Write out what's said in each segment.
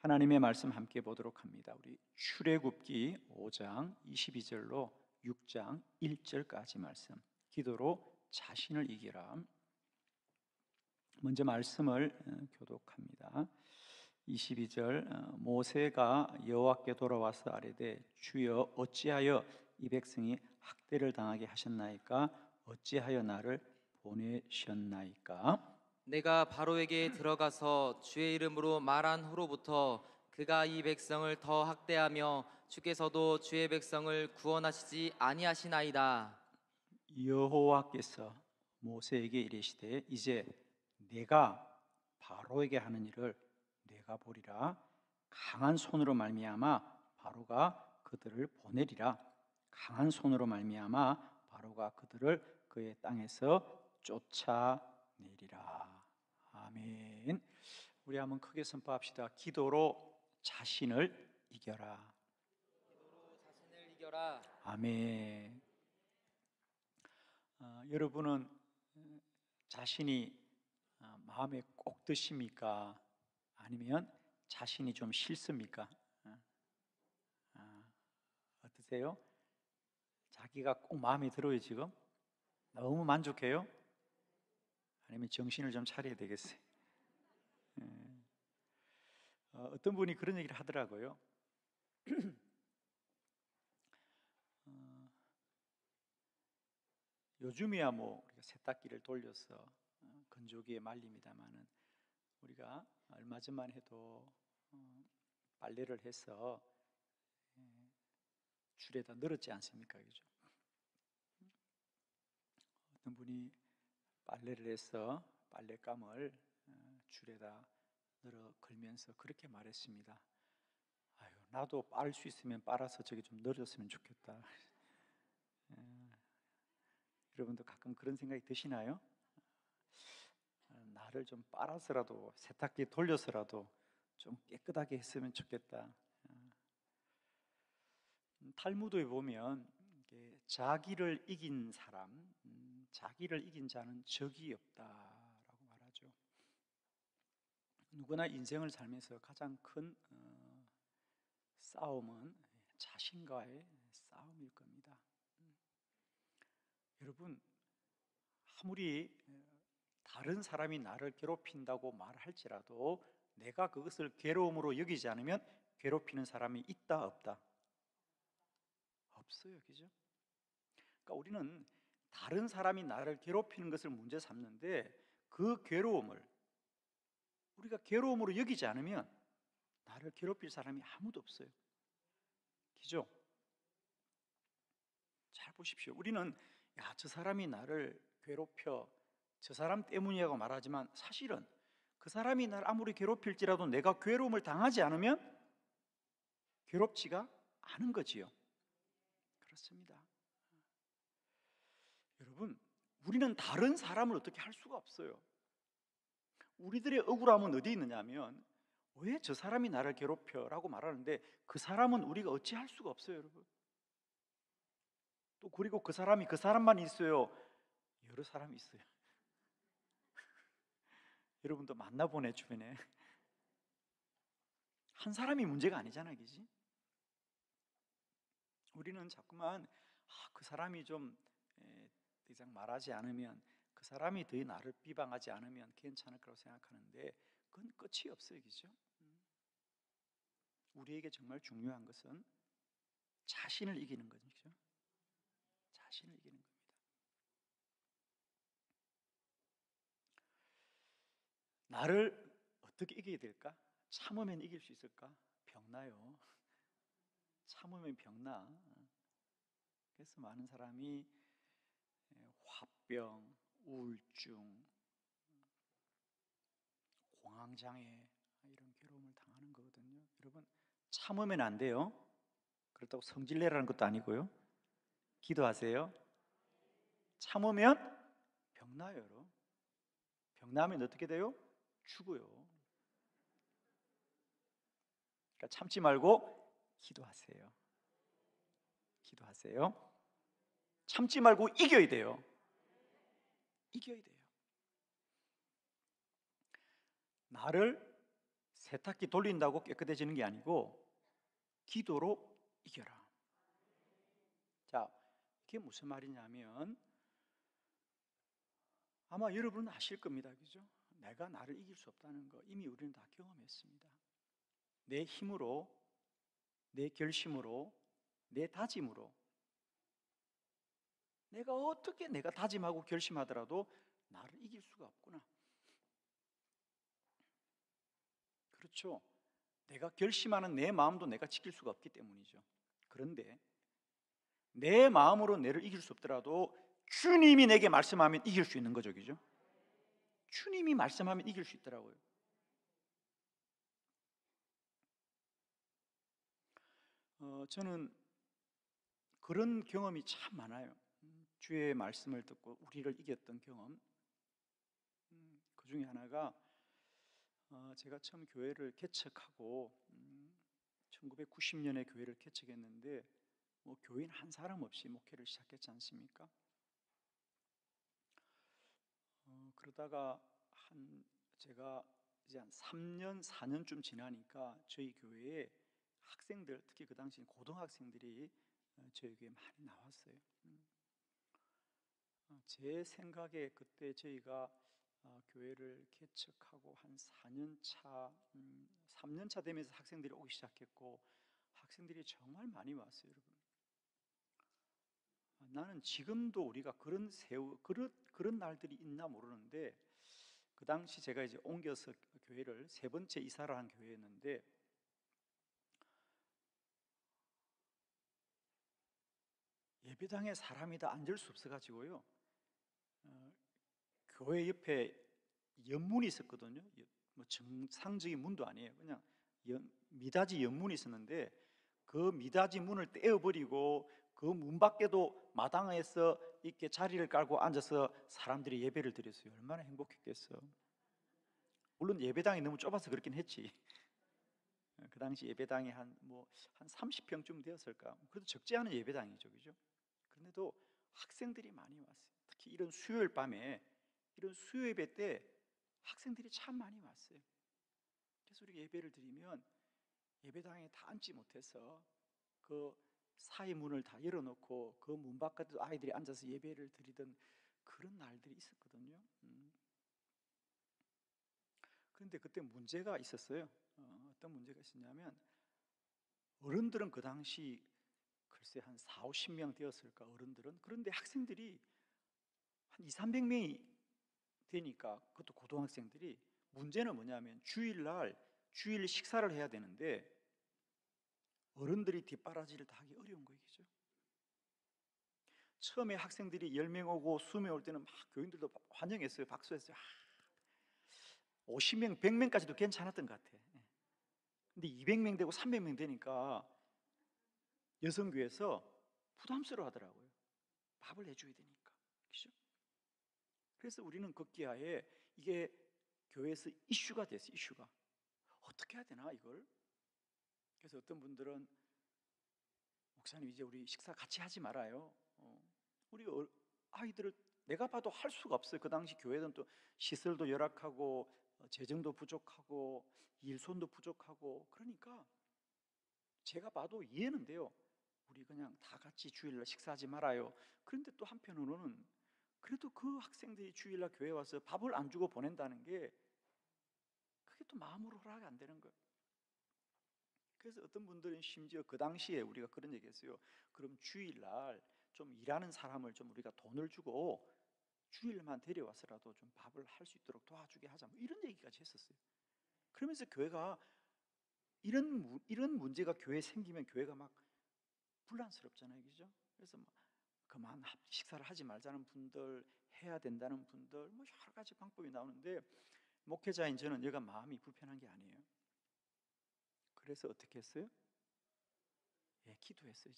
하나님의 말씀 함께 보도록 합니다. 우리 출애굽기 5장 22절로 6장 1절까지 말씀. 기도로 자신을 이기라. 먼저 말씀을 교독합니다. 22절 모세가 여호와께 돌아와서 아뢰되 주여 어찌하여 이 백성이 학대를 당하게 하셨나이까? 어찌하여 나를 보내셨나이까? 내가 바로에게 들어가서 주의 이름으로 말한 후로부터 그가 이 백성을 더 학대하며 주께서도 주의 백성을 구원하시지 아니하시나이다. 여호와께서 모세에게 이르시되 이제 내가 바로에게 하는 일을 내가 보리라. 강한 손으로 말미암아 바로가 그들을 보내리라. 강한 손으로 말미암아 바로가 그들을 그의 땅에서 쫓아내리라. 아멘. 우리 한번 크게 선포합시다. 기도로 자신을 이겨라. 기도로 자신을 이겨라. 아멘. 여러분은 자신이 마음에 꼭 드십니까? 아니면 자신이 좀 싫습니까? 어떠세요? 자기가 꼭 마음에 들어요 지금? 너무 만족해요? 아니면 정신을 좀 차려야 되겠어요? 어떤 분이 그런 얘기를 하더라고요. 요즘이야 뭐 우리가 세탁기를 돌려서 건조기에 말립니다만은 우리가 얼마 전만 해도 빨래를 해서 줄에다 널었지 않습니까? 그죠? 어떤 분이 빨래를 해서 빨랫감을 줄에다 널어 걸면서 그렇게 말했습니다. 아유, 나도 빨 수 있으면 빨아서 저기 좀 널었으면 좋겠다. 여러분도 가끔 그런 생각이 드시나요? 나를 좀 빨아서라도 세탁기 돌려서라도 좀 깨끗하게 했으면 좋겠다. 탈무드에 보면 자기를 이긴 사람, 자기를 이긴 자는 적이 없다라고 말하죠. 누구나 인생을 살면서 가장 큰 싸움은 자신과의 싸움일 겁니다. 여러분, 아무리 다른 사람이 나를 괴롭힌다고 말할지라도 내가 그것을 괴로움으로 여기지 않으면 괴롭히는 사람이 있다 없다? 없어요. 그죠? 그러니까 우리는 다른 사람이 나를 괴롭히는 것을 문제 삼는데 그 괴로움을 우리가 괴로움으로 여기지 않으면 나를 괴롭힐 사람이 아무도 없어요. 그죠? 잘 보십시오. 우리는 야, 저 사람이 나를 괴롭혀 저 사람 때문이라고 말하지만 사실은 그 사람이 나를 아무리 괴롭힐지라도 내가 괴로움을 당하지 않으면 괴롭지가 않은 거지요. 그렇습니다. 여러분, 우리는 다른 사람을 어떻게 할 수가 없어요. 우리들의 억울함은 어디 있느냐면 왜 저 사람이 나를 괴롭혀? 라고 말하는데 그 사람은 우리가 어찌 할 수가 없어요. 여러분, 또 그리고 그 사람이 그 사람만 있어요? 여러 사람이 있어요. 여러분도 만나보네 주변에. 한 사람이 문제가 아니잖아요. 그지? 우리는 자꾸만 그 사람이 좀 더 이상 말하지 않으면, 그 사람이 더 나를 비방하지 않으면 괜찮을 거라고 생각하는데 그건 끝이 없어요. 그죠? 우리에게 정말 중요한 것은 자신을 이기는 거죠. 자신을 이기는 겁니다. 나를 어떻게 이겨야 될까? 참으면 이길 수 있을까? 병나요. 참으면 병나. 그래서 많은 사람이 화병, 우울증, 공황장애 이런 괴로움을 당하는 거거든요. 여러분, 참으면 안 돼요. 그렇다고 성질내라는 것도 아니고요. 기도하세요. 참으면 병나요. 여러분. 병나면 어떻게 돼요? 죽어요. 그러니까 참지 말고 기도하세요. 기도하세요. 참지 말고 이겨야 돼요. 이겨야 돼요. 나를 세탁기 돌린다고 깨끗해지는 게 아니고 기도로 이겨라. 자, 이게 무슨 말이냐면 아마 여러분은 아실 겁니다. 그죠? 내가 나를 이길 수 없다는 거 이미 우리는 다 경험했습니다. 내 힘으로, 내 결심으로, 내 다짐으로 내가 어떻게 내가 다짐하고 결심하더라도 나를 이길 수가 없구나. 그렇죠? 내가 결심하는 내 마음도 내가 지킬 수가 없기 때문이죠. 그런데 내 마음으로 내를 이길 수 없더라도 주님이 내게 말씀하면 이길 수 있는 거죠. 그죠? 주님이 말씀하면 이길 수 있더라고요. 저는 그런 경험이 참 많아요. 주의 말씀을 듣고 우리를 이겼던 경험. 그 중에 하나가 제가 처음 교회를 개척하고 1990년에 교회를 개척했는데 뭐 교인 한 사람 없이 목회를 시작했지 않습니까? 그러다가 제가 이제 한 3년, 4년쯤 지나니까 저희 교회에 학생들, 특히 그 당시 고등학생들이 저희 교회에 많이 나왔어요. 제 생각에 그때 저희가 교회를 개척하고 한 4년 차, 3년 차 되면서 학생들이 오기 시작했고 학생들이 정말 많이 왔어요, 여러분. 나는 지금도 우리가 그런 날들이 있나 모르는데 그 당시 제가 이제 옮겨서 교회를 세 번째 이사를 한 교회였는데 예배당에 사람이 다 앉을 수 없어가지고요. 교회 옆에 연문이 있었거든요. 뭐 정상적인 문도 아니에요. 그냥 미닫이 연문이 있었는데 그 미닫이 문을 떼어버리고 그 문 밖에도 마당에서 이렇게 자리를 깔고 앉아서 사람들이 예배를 드렸어요. 얼마나 행복했겠어. 물론 예배당이 너무 좁아서 그렇긴 했지. 그 당시 예배당이 한 30평쯤 되었을까. 그래도 적지 않은 예배당이죠, 그죠? 그런데도 학생들이 많이 왔어요. 특히 이런 수요일 밤에 이런 수요 예배 때 학생들이 참 많이 왔어요. 그래서 우리가 예배를 드리면 예배당에 다 앉지 못해서 그 사이 문을 다 열어놓고 그 문 바깥에도 아이들이 앉아서 예배를 드리던 그런 날들이 있었거든요. 그런데 그때 문제가 있었어요. 어떤 문제가 있었냐면 어른들은 그 당시 글쎄 한 4, 50명 되었을까 어른들은. 그런데 학생들이 한 2, 300명이 되니까 그것도 고등학생들이 문제는 뭐냐면 주일 식사를 해야 되는데 어른들이 뒷바라지를 다 하기 어려운 거죠. 처음에 학생들이 10명 오고 20명 올 때는 막 교인들도 환영했어요. 박수했어요. 50명, 100명까지도 괜찮았던 것 같아. 근데 200명 되고 300명 되니까 여성교회에서 부담스러워 하더라고요. 밥을 해줘야 되니까. 그죠? 그래서 우리는 급기야에 이게 교회에서 이슈가 됐어요. 이슈가. 어떻게 해야 되나 이걸? 그래서 어떤 분들은 목사님 이제 우리 식사 같이 하지 말아요. 우리 아이들을 내가 봐도 할 수가 없어요. 그 당시 교회는 또 시설도 열악하고 재정도 부족하고 일손도 부족하고 그러니까 제가 봐도 이해는 돼요. 우리 그냥 다 같이 주일날 식사하지 말아요. 그런데 또 한편으로는 그래도 그 학생들이 주일날 교회 와서 밥을 안 주고 보낸다는 게 그게 또 마음으로 허락이 안 되는 거예요. 그래서 어떤 분들은 심지어 그 당시에 우리가 그런 얘기했어요. 그럼 주일날 좀 일하는 사람을 좀 우리가 돈을 주고 주일만 데려와서라도 좀 밥을 할 수 있도록 도와주게 하자. 뭐 이런 얘기까지 했었어요. 그러면서 교회가 이런 문제가 교회에 생기면 교회가 막 분란스럽잖아요, 그죠? 그래서 막 그만 식사를 하지 말자는 분들, 해야 된다는 분들, 뭐 여러 가지 방법이 나오는데 목회자인 저는 여간 마음이 불편한 게 아니에요. 그래서 어떻게 했어요? 기도했어요.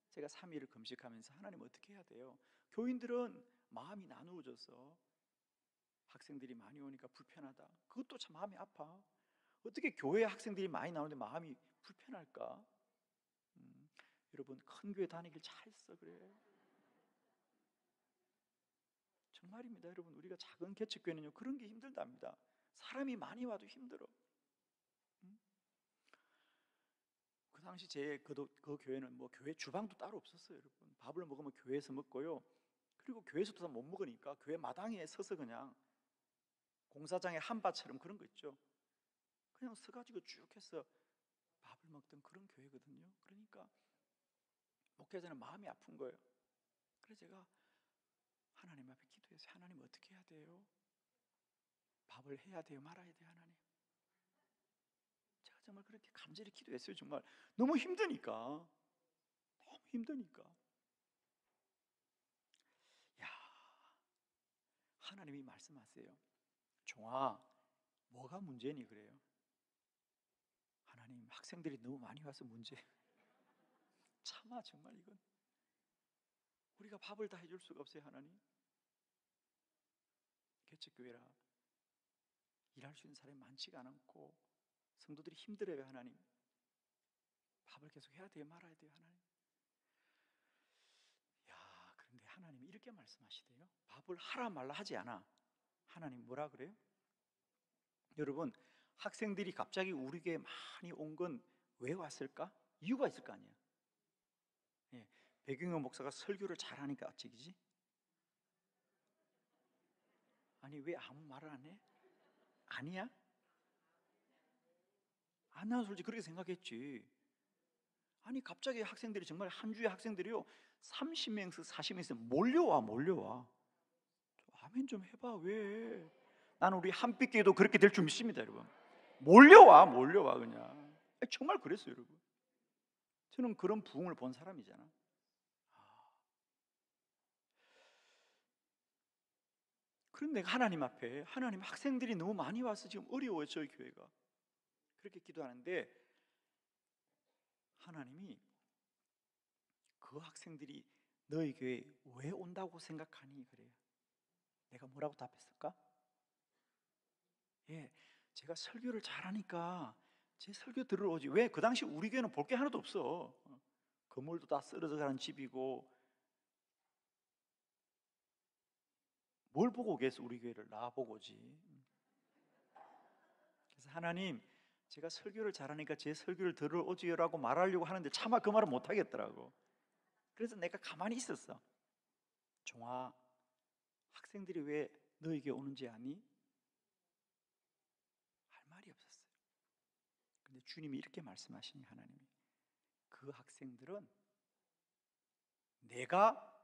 제가 3일을 금식하면서 하나님 어떻게 해야 돼요? 교인들은 마음이 나누어져서 학생들이 많이 오니까 불편하다. 그것도 참 마음이 아파. 어떻게 교회 학생들이 많이 나오는데 마음이 불편할까? 여러분 큰 교회 다니길 잘했어 그래. 정말입니다. 여러분 우리가 작은 개척교회는요 그런 게 힘들답니다. 사람이 많이 와도 힘들어. 당시 그 교회는 뭐 교회 주방도 따로 없었어요, 여러분. 밥을 먹으면 교회에서 먹고요. 그리고 교회에서도 다 못 먹으니까 교회 마당에 서서 그냥 공사장의 한밭처럼 그런 거 있죠. 그냥 서가지고 쭉 해서 밥을 먹던 그런 교회거든요. 그러니까 목회자는 마음이 아픈 거예요. 그래서 제가 하나님 앞에 기도했어요. 하나님 어떻게 해야 돼요? 밥을 해야 돼요? 말아야 돼요? 하나님. 제가 정말 그렇게 간절히 기도했어요. 정말 너무 힘드니까. 너무 힘드니까. 야, 하나님이 말씀하세요. 종아, 뭐가 문제니 그래요? 하나님, 학생들이 너무 많이 와서 문제예요. 참아, 정말 이건 우리가 밥을 다 해줄 수가 없어요. 하나님, 개척교회라 일할 수 있는 사람이 많지가 않고 성도들이 힘들어요. 하나님, 밥을 계속 해야 돼요? 말아야 돼요? 하나님. 야, 그런데 하나님이 이렇게 말씀하시대요. 밥을 하라 말라 하지 않아. 하나님 뭐라 그래요? 여러분, 학생들이 갑자기 우리 교회에 많이 온 건 왜 왔을까? 이유가 있을 거 아니에요. 예, 배경영 목사가 설교를 잘하니까 어찌기지? 아니, 왜 아무 말을 안 해? 아니야? 나는 솔직히 그렇게 생각했지. 아니, 갑자기 학생들이 정말 한 주에 학생들이요 30명에서 40명에서 몰려와. 아멘 좀 해봐. 왜? 나는 우리 한빛교회도 그렇게 될 줄 믿습니다, 여러분. 몰려와 그냥. 정말 그랬어요, 여러분. 저는 그런 부흥을 본 사람이잖아. 그런데 하나님 앞에, 하나님, 학생들이 너무 많이 와서 지금 어려워요, 저희 교회가. 그렇게 기도하는데 하나님이 그 학생들이 너희 교회에 왜 온다고 생각하니? 그래요. 내가 뭐라고 답했을까? 예, 제가 설교를 잘하니까 제 설교 들으러 오지. 왜? 그 당시 우리 교회는 볼 게 하나도 없어. 건물도 다 쓰러져 가는 집이고. 뭘 보고 오겠어? 우리 교회를 나 보고 오지. 그래서 하나님, 제가 설교를 잘하니까 제 설교를 들으러 오지라고 말하려고 하는데 차마 그 말을 못 하겠더라고. 그래서 내가 가만히 있었어. 종아, 학생들이 왜 너에게 오는지 아니? 할 말이 없었어요. 근데 주님이 이렇게 말씀하시니, 하나님이 그 학생들은 내가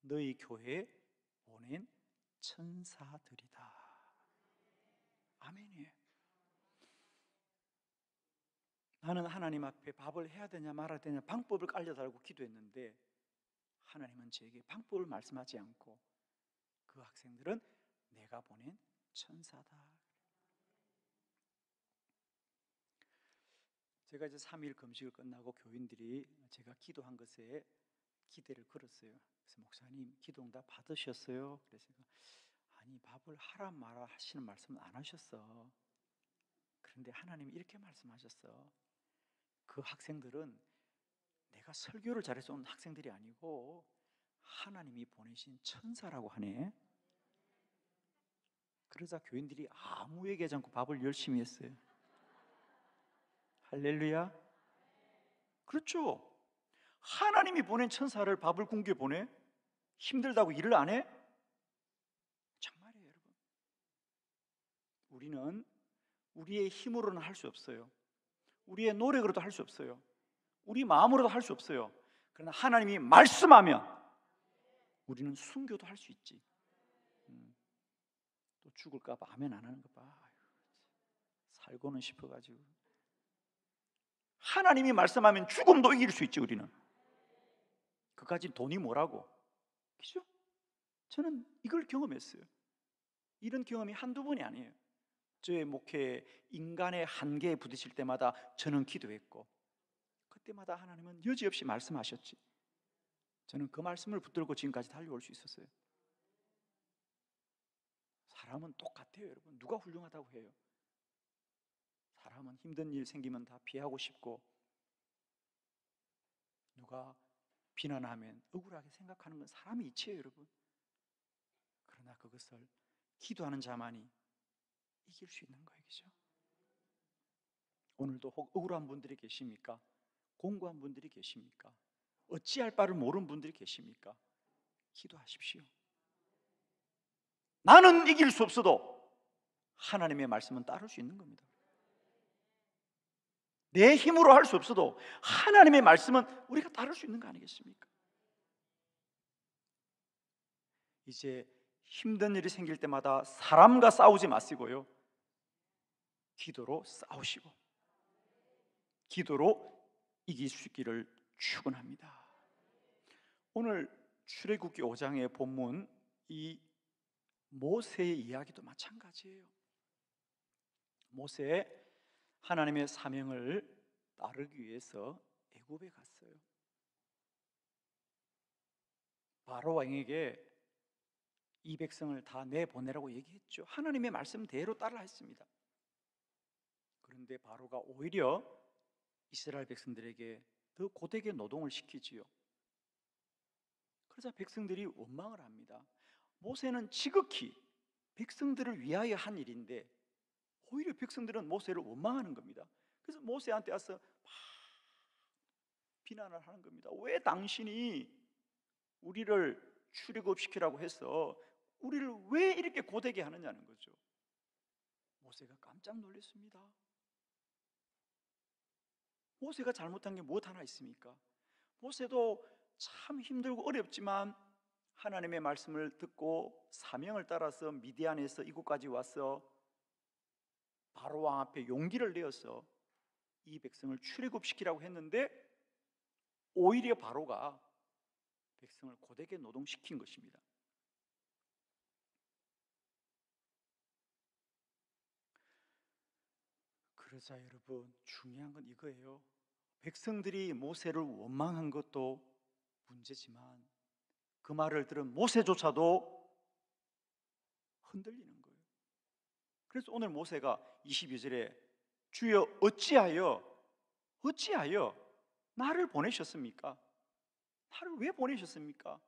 너희 교회에 보낸 천사들이다. 아멘이에요. 나는 하나님 앞에 밥을 해야 되냐 말아야 되냐 방법을 알려달라고 기도했는데 하나님은 제게 방법을 말씀하지 않고 그 학생들은 내가 보낸 천사다. 제가 이제 3일 금식을 끝나고 교인들이 제가 기도한 것에 기대를 걸었어요. 그래서 목사님, 기도응답 받으셨어요? 그래서 아니, 밥을 하라 마라 하시는 말씀은 안 하셨어. 그런데 하나님이 이렇게 말씀하셨어. 그 학생들은 내가 설교를 잘해서 온 학생들이 아니고 하나님이 보내신 천사라고 하네. 그러자 교인들이 아무 얘기하지 않고 밥을 열심히 했어요. 할렐루야. 그렇죠. 하나님이 보낸 천사를 밥을 굶겨 보내? 힘들다고 일을 안 해? 정말이에요, 여러분. 우리는 우리의 힘으로는 할 수 없어요. 우리의 노력으로도 할 수 없어요. 우리 마음으로도 할 수 없어요. 그러나 하나님이 말씀하면 우리는 순교도 할 수 있지. 또 죽을까 봐 아멘 안 하는 거 봐. 살고는 싶어가지고. 하나님이 말씀하면 죽음도 이길 수 있지. 우리는 그까지 돈이 뭐라고. 그죠? 저는 이걸 경험했어요. 이런 경험이 한두 번이 아니에요. 저의 목회 인간의 한계에 부딪힐 때마다 저는 기도했고 그때마다 하나님은 여지없이 말씀하셨지. 저는 그 말씀을 붙들고 지금까지 달려올 수 있었어요. 사람은 똑같아요, 여러분. 누가 훌륭하다고 해요? 사람은 힘든 일 생기면 다 피하고 싶고 누가 비난하면 억울하게 생각하는 건 사람의 이치예요, 여러분. 그러나 그것을 기도하는 자만이 이길 수 있는 거예요, 그죠? 오늘도 혹 억울한 분들이 계십니까? 공고한 분들이 계십니까? 어찌할 바를 모르는 분들이 계십니까? 기도하십시오. 나는 이길 수 없어도 하나님의 말씀은 따를 수 있는 겁니다. 내 힘으로 할 수 없어도 하나님의 말씀은 우리가 따를 수 있는 거 아니겠습니까? 이제 힘든 일이 생길 때마다 사람과 싸우지 마시고요, 기도로 싸우시고 기도로 이길 수 있기를 축원합니다. 오늘 출애굽기 5장의 본문, 이 모세의 이야기도 마찬가지예요. 모세, 하나님의 사명을 따르기 위해서 애굽에 갔어요. 바로 왕에게 이 백성을 다 내보내라고 얘기했죠. 하나님의 말씀대로 따라 했습니다. 그런데 바로가 오히려 이스라엘 백성들에게 더 고되게 노동을 시키지요. 그러자 백성들이 원망을 합니다. 모세는 지극히 백성들을 위하여 한 일인데 오히려 백성들은 모세를 원망하는 겁니다. 그래서 모세한테 와서 막 비난을 하는 겁니다. 왜 당신이 우리를 출애굽시키라고 해서 우리를 왜 이렇게 고되게 하느냐는 거죠. 모세가 깜짝 놀랐습니다. 모세가 잘못한 게 무엇 하나 있습니까? 모세도 참 힘들고 어렵지만 하나님의 말씀을 듣고 사명을 따라서 미디안에서 이곳까지 와서 바로 왕 앞에 용기를 내어서 이 백성을 출애굽시키라고 했는데 오히려 바로가 백성을 고되게 노동시킨 것입니다. 그러자 여러분, 중요한 건 이거예요. 백성들이 모세를 원망한 것도 문제지만 그 말을 들은 모세조차도 흔들리는 거예요. 그래서 오늘 모세가 22절에 주여 어찌하여 나를 보내셨습니까? 나를 왜 보내셨습니까?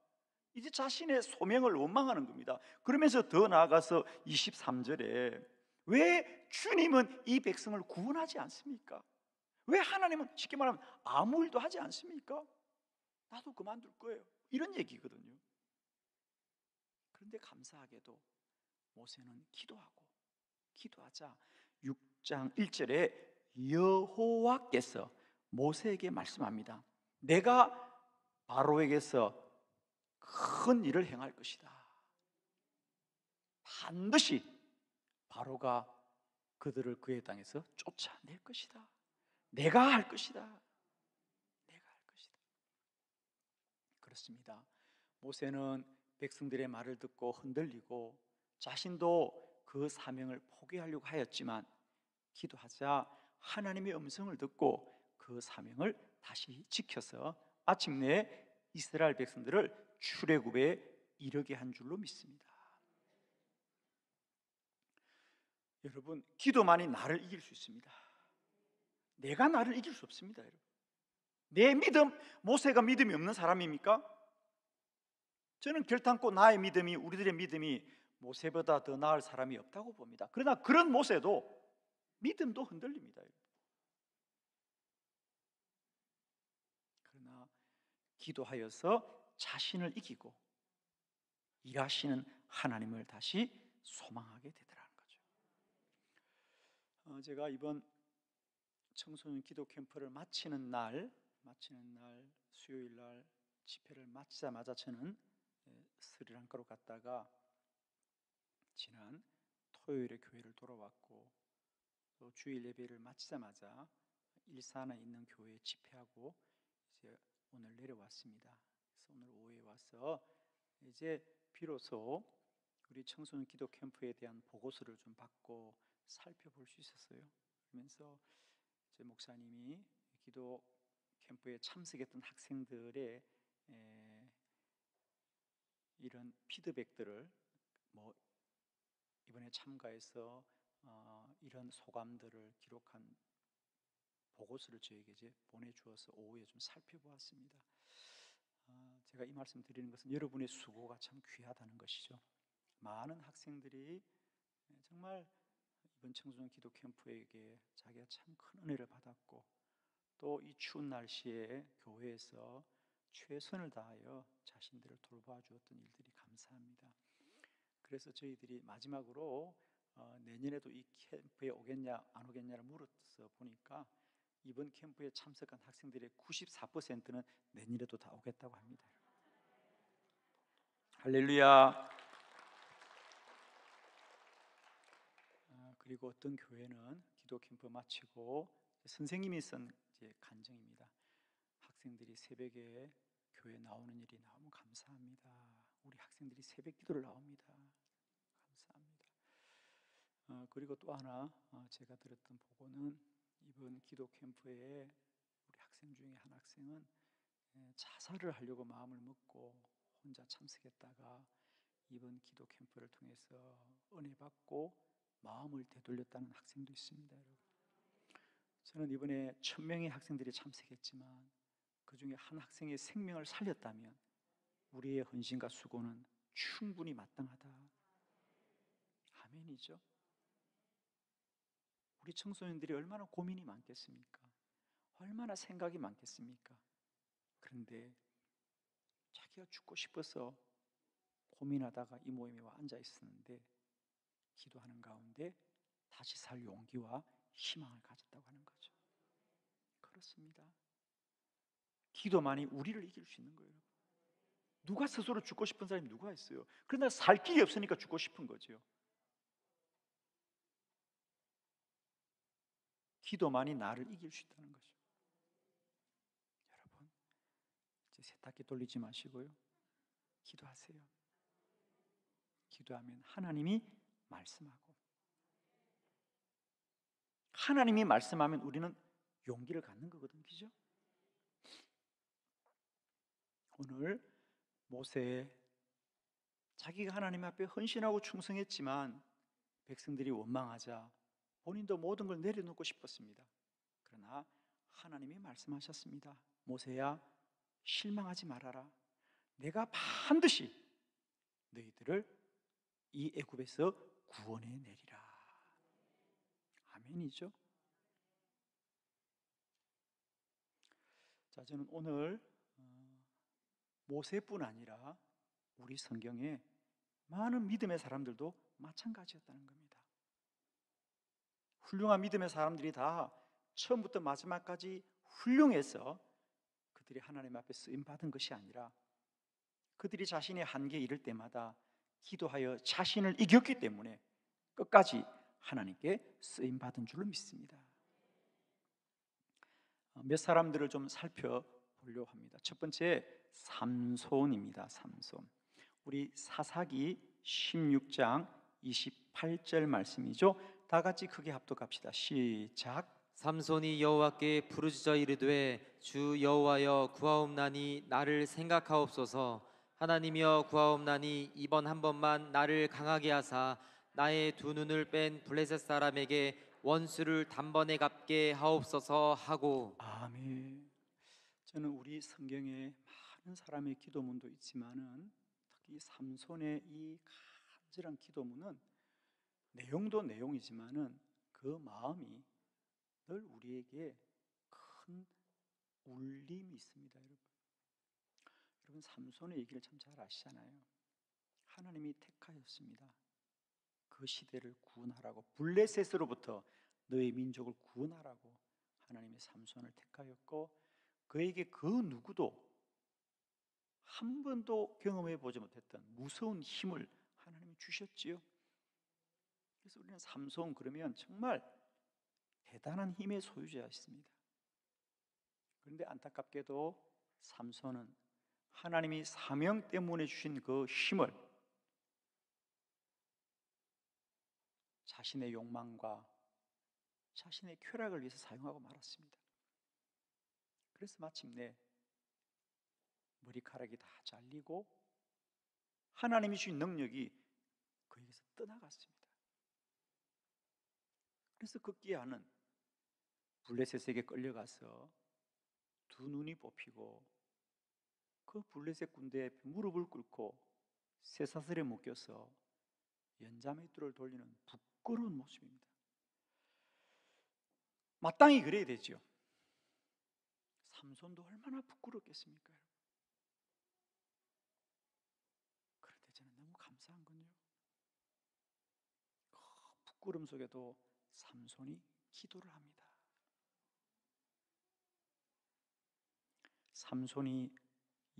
이제 자신의 소명을 원망하는 겁니다. 그러면서 더 나아가서 23절에 왜 주님은 이 백성을 구원하지 않습니까? 왜 하나님은 쉽게 말하면 아무 일도 하지 않습니까? 나도 그만둘 거예요, 이런 얘기거든요. 그런데 감사하게도 모세는 기도하자 6장 1절에 여호와께서 모세에게 말씀합니다. 내가 바로에게서 큰 일을 행할 것이다. 반드시 바로가 그들을 그의 땅에서 쫓아낼 것이다. 내가 할 것이다. 그렇습니다. 모세는 백성들의 말을 듣고 흔들리고 자신도 그 사명을 포기하려고 하였지만 기도하자 하나님의 음성을 듣고 그 사명을 다시 지켜서 마침내 이스라엘 백성들을 출애굽에 이르게 한 줄로 믿습니다. 여러분, 기도만이 나를 이길 수 있습니다. 내가 나를 이길 수 없습니다. 여러분, 내 믿음, 모세가 믿음이 없는 사람입니까? 저는 결단코 나의 믿음이, 우리들의 믿음이 모세보다 더 나을 사람이 없다고 봅니다. 그러나 그런 모세도 믿음도 흔들립니다. 그러나 기도하여서 자신을 이기고 일하시는 하나님을 다시 소망하게 되더라는 거죠. 제가 이번 청소년 기도 캠프를 마치는 날 수요일 날 집회를 마치자마자 저는 스리랑카로 갔다가 지난 토요일에 교회를 돌아왔고 또 주일 예배를 마치자마자 일산에 있는 교회에 집회하고 이제 오늘 내려왔습니다. 그래서 오늘 오후에 와서 이제 비로소 우리 청소년 기도 캠프에 대한 보고서를 좀 받고 살펴볼 수 있었어요. 그러면서 제 목사님이 기도 캠프에 참석했던 학생들의 이런 피드백들을 이번에 참가해서 이런 소감들을 기록한 보고서를 저에게 이제 보내주어서 오후에 좀 살펴보았습니다. 제가 이 말씀 드리는 것은 여러분의 수고가 참 귀하다는 것이죠. 많은 학생들이 정말 이번 청소년 기도 캠프에게 자기가 참 큰 은혜를 받았고 또 이 추운 날씨에 교회에서 최선을 다하여 자신들을 돌봐 주었던 일들이 감사합니다. 그래서 저희들이 마지막으로 내년에도 이 캠프에 오겠냐 안 오겠냐를 물어서 보니까 이번 캠프에 참석한 학생들의 94%는 내년에도 다 오겠다고 합니다. 할렐루야. 그리고 어떤 교회는 기도 캠프 마치고 선생님이 쓴 간증입니다. 학생들이 새벽에 교회 나오는 일이 너무 감사합니다. 우리 학생들이 새벽 기도를 나옵니다. 감사합니다. 그리고 또 하나 제가 들었던 보고는 이번 기도 캠프에 우리 학생 중에 한 학생은 자살을 하려고 마음을 먹고 혼자 참석했다가 이번 기도 캠프를 통해서 은혜 받고 마음을 되돌렸다는 학생도 있습니다. 여러분. 저는 이번에 1000명의 학생들이 참석했지만 그 중에 한 학생의 생명을 살렸다면 우리의 헌신과 수고는 충분히 마땅하다. 아멘이죠. 우리 청소년들이 얼마나 고민이 많겠습니까? 얼마나 생각이 많겠습니까? 그런데 자기가 죽고 싶어서 고민하다가 이 모임에 와 앉아 있었는데 기도하는 가운데 다시 살 용기와 희망을 가졌다고 하는 거죠. 그렇습니다. 기도만이 우리를 이길 수 있는 거예요. 누가 스스로 죽고 싶은 사람이 누가 있어요? 그러나 살 길이 없으니까 죽고 싶은 거죠. 기도만이 나를 이길 수 있다는 거죠. 여러분, 이제 세탁기 돌리지 마시고요. 기도하세요. 기도하면 하나님이 말씀하고, 하나님이 말씀하면 우리는 용기를 갖는 거거든요. 그죠? 오늘 모세, 자기가 하나님 앞에 헌신하고 충성했지만 백성들이 원망하자 본인도 모든 걸 내려놓고 싶었습니다. 그러나 하나님이 말씀하셨습니다. 모세야, 실망하지 말아라. 내가 반드시 너희들을 이 애굽에서 구원해 내리라. 아멘이죠. 자, 저는 오늘 모세뿐 아니라 우리 성경에 많은 믿음의 사람들도 마찬가지였다는 겁니다. 훌륭한 믿음의 사람들이 다 처음부터 마지막까지 훌륭해서 그들이 하나님 앞에 쓰임 받은 것이 아니라 그들이 자신의 한계에 이를 때마다 기도하여 자신을 이겼기 때문에 끝까지 하나님께 쓰임 받은 줄로 믿습니다. 몇 사람들을 좀 살펴보려고 합니다. 첫 번째, 삼손입니다. 삼손. 우리 사사기 16장 28절 말씀이죠. 다 같이 크게 합독합시다. 시작. 삼손이 여호와께 부르짖어 이르되 주 여호와여 구하옵나니 나를 생각하옵소서. 하나님이여 구하옵나니 이번 한 번만 나를 강하게 하사 나의 두 눈을 뺀 블레셋 사람에게 원수를 단번에 갚게 하옵소서 하고. 아멘. 저는 우리 성경에 많은 사람의 기도문도 있지만은 특히 삼손의 이 간절한 기도문은 내용도 내용이지만은 그 마음이 늘 우리에게 큰 울림이 있습니다. 여러분 삼손의 얘기를 참 잘 아시잖아요. 하나님이 택하였습니다. 그 시대를 구원하라고, 블레셋으로부터 너의 민족을 구원하라고 하나님이 삼손을 택하였고, 그에게 그 누구도 한 번도 경험해 보지 못했던 무서운 힘을 하나님이 주셨지요. 그래서 우리는 삼손 그러면 정말 대단한 힘의 소유자였습니다. 그런데 안타깝게도 삼손은 하나님이 사명 때문에 주신 그 힘을 자신의 욕망과 자신의 쾌락을 위해서 사용하고 말았습니다. 그래서 마침내 머리카락이 다 잘리고 하나님이 주신 능력이 그에게서 떠나갔습니다. 그래서 급기야는 블레셋에게 끌려가서 두 눈이 뽑히고 그 블레셋 군대에 무릎을 꿇고 쇠사슬에 묶여서 연자맷돌을 돌리는 부끄러운 모습입니다. 마땅히 그래야 되죠. 삼손도 얼마나 부끄럽겠습니까? 그런데 저는 너무 감사한 건요, 그 부끄럼 속에도 삼손이 기도를 합니다. 삼손이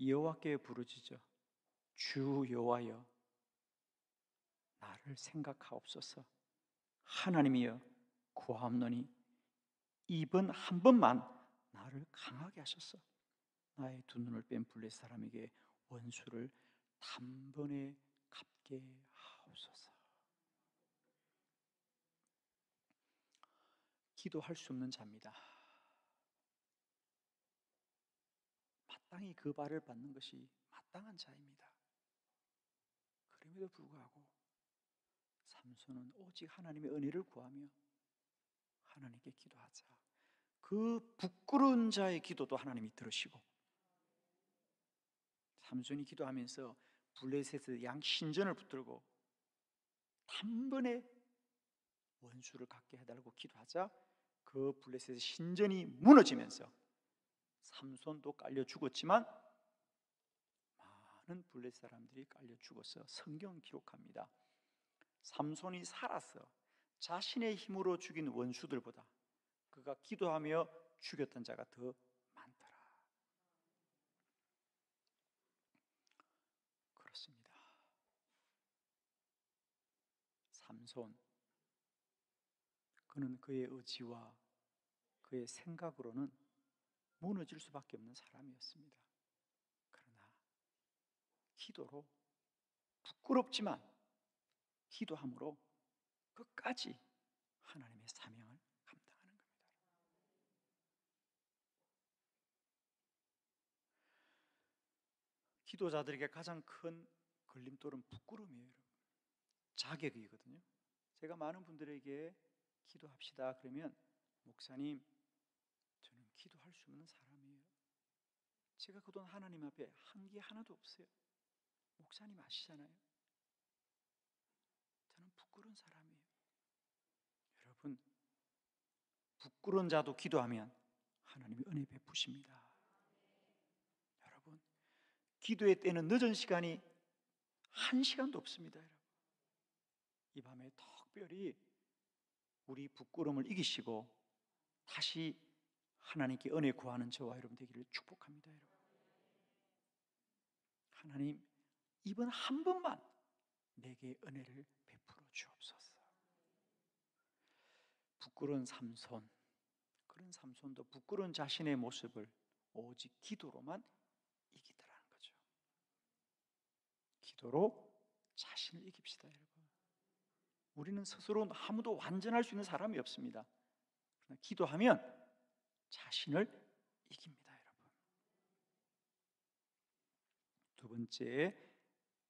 여호와께 부르짖어 주 여호와여 나를 생각하옵소서. 하나님이여 구하옵노니 이번 한 번만 나를 강하게 하소서. 나의 두 눈을 뺀 블레셋 사람에게 원수를 단번에 갚게 하옵소서. 기도할 수 없는 자입니다. 마땅히 그 발을 받는 것이 마땅한 자입니다. 그럼에도 불구하고 삼손은 오직 하나님의 은혜를 구하며 하나님께 기도하자. 그 부끄러운 자의 기도도 하나님이 들으시고, 삼손이 기도하면서 블레셋의 양 신전을 붙들고 단번에 원수를 갖게 해달라고 기도하자 그 블레셋의 신전이 무너지면서 삼손도 깔려 죽었지만 많은 블레셋 사람들이 깔려 죽어서 성경 기록합니다. 삼손이 살아서 자신의 힘으로 죽인 원수들보다 그가 기도하며 죽였던 자가 더 많더라. 그렇습니다. 삼손, 그는 그의 의지와 그의 생각으로는 무너질 수밖에 없는 사람이었습니다. 그러나 기도로, 부끄럽지만 기도함으로 끝까지 하나님의 사명을 감당하는 겁니다. 기도자들에게 가장 큰 걸림돌은 부끄러움이에요. 자격이거든요. 제가 많은 분들에게 기도합시다 그러면, 목사님 저는 기도할 수 없는 사람이에요. 제가 그동안 하나님 앞에 한 게 하나도 없어요. 목사님 아시잖아요. 저는 부끄러운 사람이에요. 여러분, 부끄러운 자도 기도하면 하나님이 은혜 베푸십니다. 여러분, 기도의 때는 늦은 시간이 한 시간도 없습니다. 여러분, 이 밤에 특별히 우리 부끄러움을 이기시고 다시 하나님께 은혜 구하는 저와 여러분 되기를 축복합니다. 여러분, 하나님 이번 한 번만 내게 은혜를 베풀어 주옵소서. 부끄러운 삼손, 그런 삼손도 부끄러운 자신의 모습을 오직 기도로만 이기더라는 거죠. 기도로 자신을 이깁시다. 여러분, 우리는 스스로 아무도 완전할 수 있는 사람이 없습니다. 그러나 기도하면 자신을 이깁니다. 여러분, 두 번째,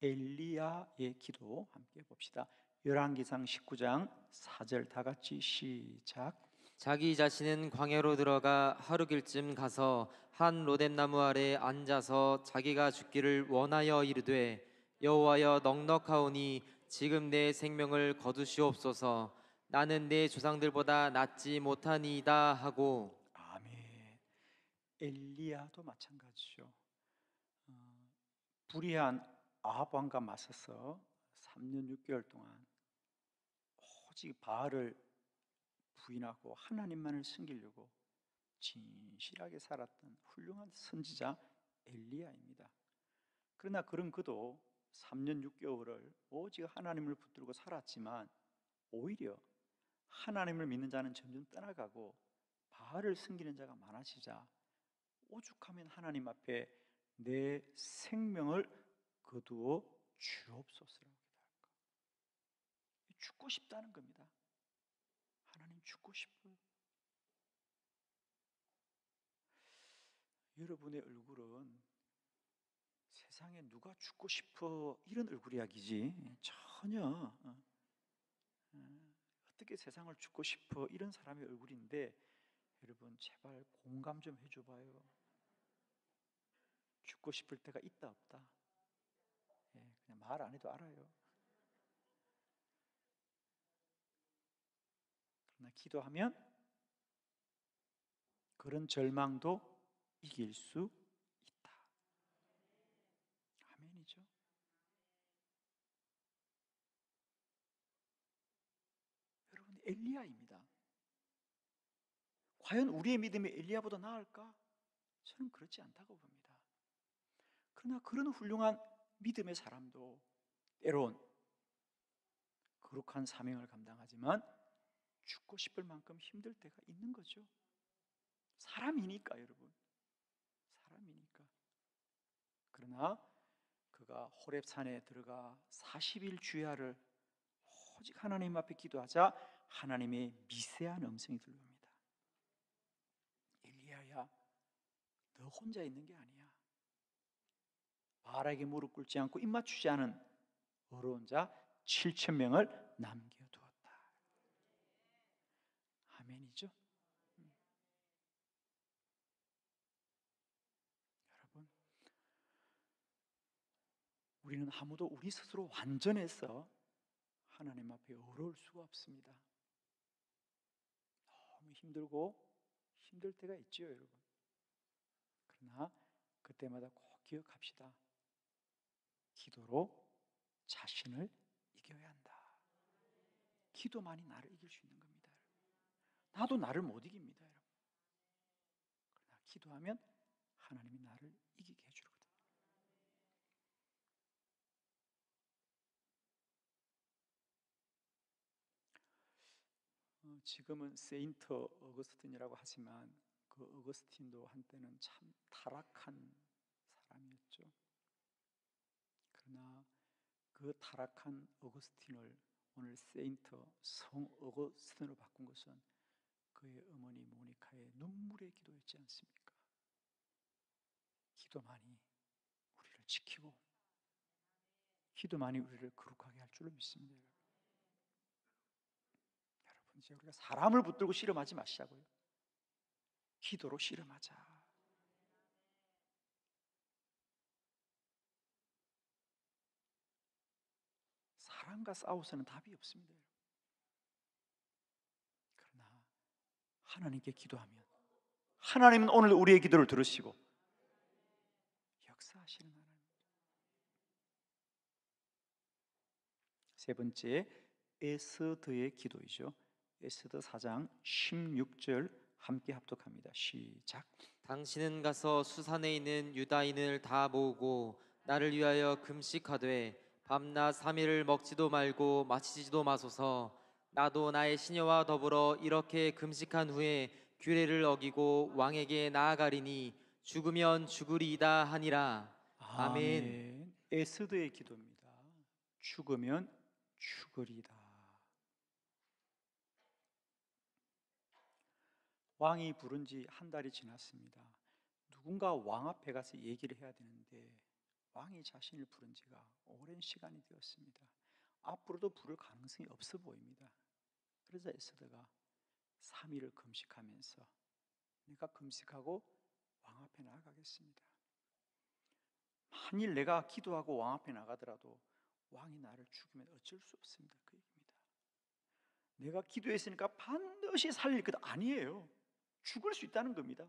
엘리야의 기도 함께 봅시다. 열왕기상 19장 4절 다 같이 시작. 자기 자신은 광야로 들어가 하루길쯤 가서 한 로뎀나무 아래 앉아서 자기가 죽기를 원하여 이르되 여호와여 넉넉하오니 지금 내 생명을 거두시옵소서. 나는 내 조상들보다 낫지 못하니이다 하고. 아멘. 엘리야도 마찬가지죠. 불의한 아합 왕과 맞서서 3년 6개월 동안 오직 바알을 부인하고 하나님만을 섬기려고 진실하게 살았던 훌륭한 선지자 엘리야입니다. 그러나 그런 그도 3년 6개월을 오직 하나님을 붙들고 살았지만 오히려 하나님을 믿는 자는 점점 떠나가고 바알을 섬기는 자가 많아지자 오죽하면 하나님 앞에 내 생명을 거두어 주옵소서라고 기도할까? 죽고 싶다는 겁니다. 하나님 죽고 싶어요. 여러분의 얼굴은 세상에 누가 죽고 싶어 이런 얼굴 이야기지 전혀 어떻게 세상을 죽고 싶어 이런 사람의 얼굴인데, 여러분 제발 공감 좀 해줘봐요. 죽고 싶을 때가 있다 없다? 그냥 말 안 해도 알아요. 그러나 기도하면 그런 절망도 이길 수 있다. 아멘이죠. 여러분, 엘리야입니다. 과연 우리의 믿음이 엘리야보다 나을까? 저는 그렇지 않다고 봅니다. 그러나 그런 훌륭한 믿음의 사람도 때론 거룩한 사명을 감당하지만 죽고 싶을 만큼 힘들 때가 있는 거죠. 사람이니까 여러분, 사람이니까. 그러나 그가 호렙산에 들어가 40일 주야를 오직 하나님 앞에 기도하자 하나님의 미세한 음성이 들려옵니다. 엘리야야, 너 혼자 있는 게 아니야. 바알에게 무릎 꿇지 않고 입 맞추지 않은 어려운 자 7천 명을 남겨두었다. 아멘이죠. 여러분, 우리는 아무도 우리 스스로 완전해서 하나님 앞에 어려울 수가 없습니다. 너무 힘들고 힘들 때가 있죠, 여러분. 그러나 그때마다 꼭 기억합시다. 기도로 자신을 이겨야 한다. 기도만이 나를 이길 수 있는 겁니다. 나도 나를 못 이깁니다, 여러분. 그러나 기도하면 하나님이 나를 이기게 해주거든요. 지금은 세인트 어거스틴이라고 하지만 그 어거스틴도 한때는 참 타락한 사람이었죠. 그러나 그 타락한 어거스틴을 오늘 세인트 성 어거스틴으로 바꾼 것은 그의 어머니 모니카의 눈물의 기도였지 않습니까? 기도만이 우리를 지키고 기도만이 우리를 거룩하게 할 줄로 믿습니다. 여러분, 이제 우리가 사람을 붙들고 씨름하지 마시자고요. 기도로 씨름하자. 사람과 싸워서는 답이 없습니다. 그러나 하나님께 기도하면 하나님은 오늘 우리의 기도를 들으시고 역사하시는 하나님입니다. 세 번째, 에스더의 기도이죠. 에스더 4장 16절 함께 합독합니다. 시작. 당신은 가서 수산에 있는 유다인을 다 모으고 나를 위하여 금식하되 밤낮 3일을 먹지도 말고 마시지도 마소서. 나도 나의 시녀와 더불어 이렇게 금식한 후에 규례를 어기고 왕에게 나아가리니 죽으면 죽으리이다 하니라. 아멘. 아멘. 에스더의 기도입니다. 죽으면 죽으리다. 왕이 부른 지 한 달이 지났습니다. 누군가 왕 앞에 가서 얘기를 해야 되는데 왕이 자신을 부른 지가 오랜 시간이 되었습니다. 앞으로도 부를 가능성이 없어 보입니다. 그러자 에스더가 3일을 금식하면서 내가 금식하고 왕 앞에 나아가겠습니다. 만일 내가 기도하고 왕 앞에 나가더라도 왕이 나를 죽이면 어쩔 수 없습니다. 그 얘기입니다. 내가 기도했으니까 반드시 살릴 것 아니에요. 죽을 수 있다는 겁니다.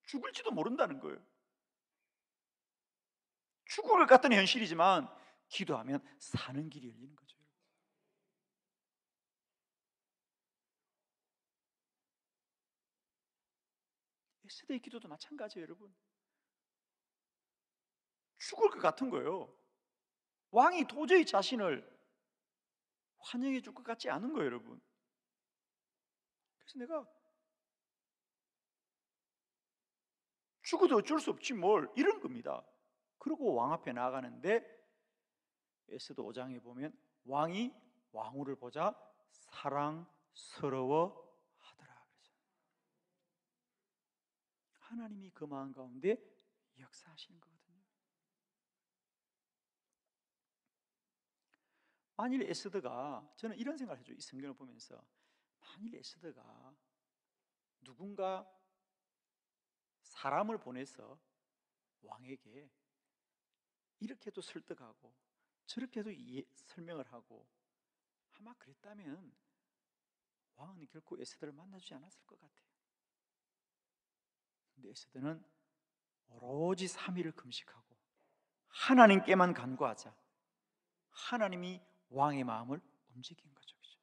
죽을지도 모른다는 거예요. 죽을 것 같은 현실이지만 기도하면 사는 길이 열리는 거죠. 에스더의 기도도 마찬가지예요, 여러분. 죽을 것 같은 거예요. 왕이 도저히 자신을 환영해 줄 것 같지 않은 거예요, 여러분. 그래서 내가 죽어도 어쩔 수 없지 뭘, 이런 겁니다. 그리고 왕 앞에 나가는데 에스더 5장에 보면 왕이 왕후를 보자 사랑스러워 하더라. 하나님이 그 마음 가운데 역사하시는 거거든요. 만일 에스더가, 저는 이런 생각을 해요. 이 성경을 보면서 만일 에스더가 누군가 사람을 보내서 왕에게 이렇게도 설득하고 저렇게도 설명을 하고 아마 그랬다면 왕은 결코 에스더를 만나주지 않았을 것 같아요. 근데 에스더는 오로지 3일을 금식하고 하나님께만 간구하자. 하나님이 왕의 마음을 움직인 거죠. 그죠?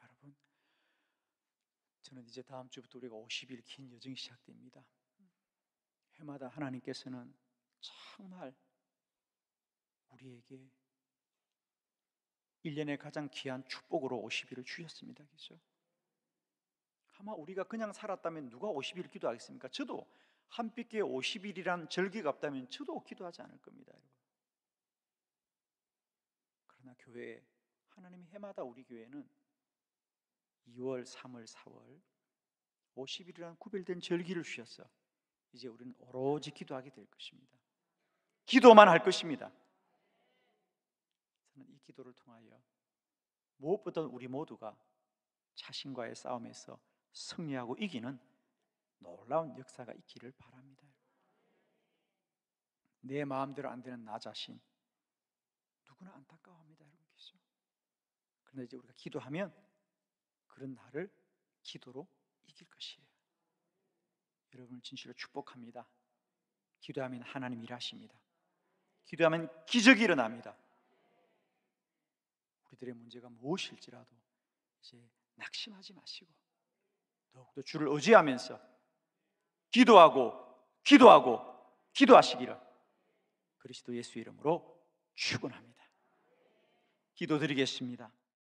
여러분, 저는 이제 다음 주부터 우리가 50일 긴 여정이 시작됩니다. 해마다 하나님께서는 정말 우리에게 1년의 가장 귀한 축복으로 50일을 주셨습니다. 그죠? 아마 우리가 그냥 살았다면 누가 50일 기도하겠습니까? 저도 한빛교회 50일이란 절기가 없다면 저도 기도하지 않을 겁니다. 여러분. 그러나 교회에 하나님이 해마다 우리 교회는 2월, 3월, 4월 50일이라는 구별된 절기를 주셔서 이제 우리는 오로지 기도하게 될 것입니다. 기도만 할 것입니다. 저는 이 기도를 통하여 무엇보다 우리 모두가 자신과의 싸움에서 승리하고 이기는 놀라운 역사가 있기를 바랍니다. 내 마음대로 안 되는 나 자신 누구나 안타까워합니다. 여러분께서. 그런데 이제 우리가 기도하면 그런 나를 기도로 이길 것이에요. 여러분을 진실로 축복합니다. 기도하면 하나님 일하십니다. 기도하면 기적이 일어납니다. 우리들의 문제가 무엇일지라도 이제 낙심하지 마시고 더욱더 주를 의지하면서 기도하시기를 그리스도 예수 이름으로 축원합니다. 기도드리겠습니다.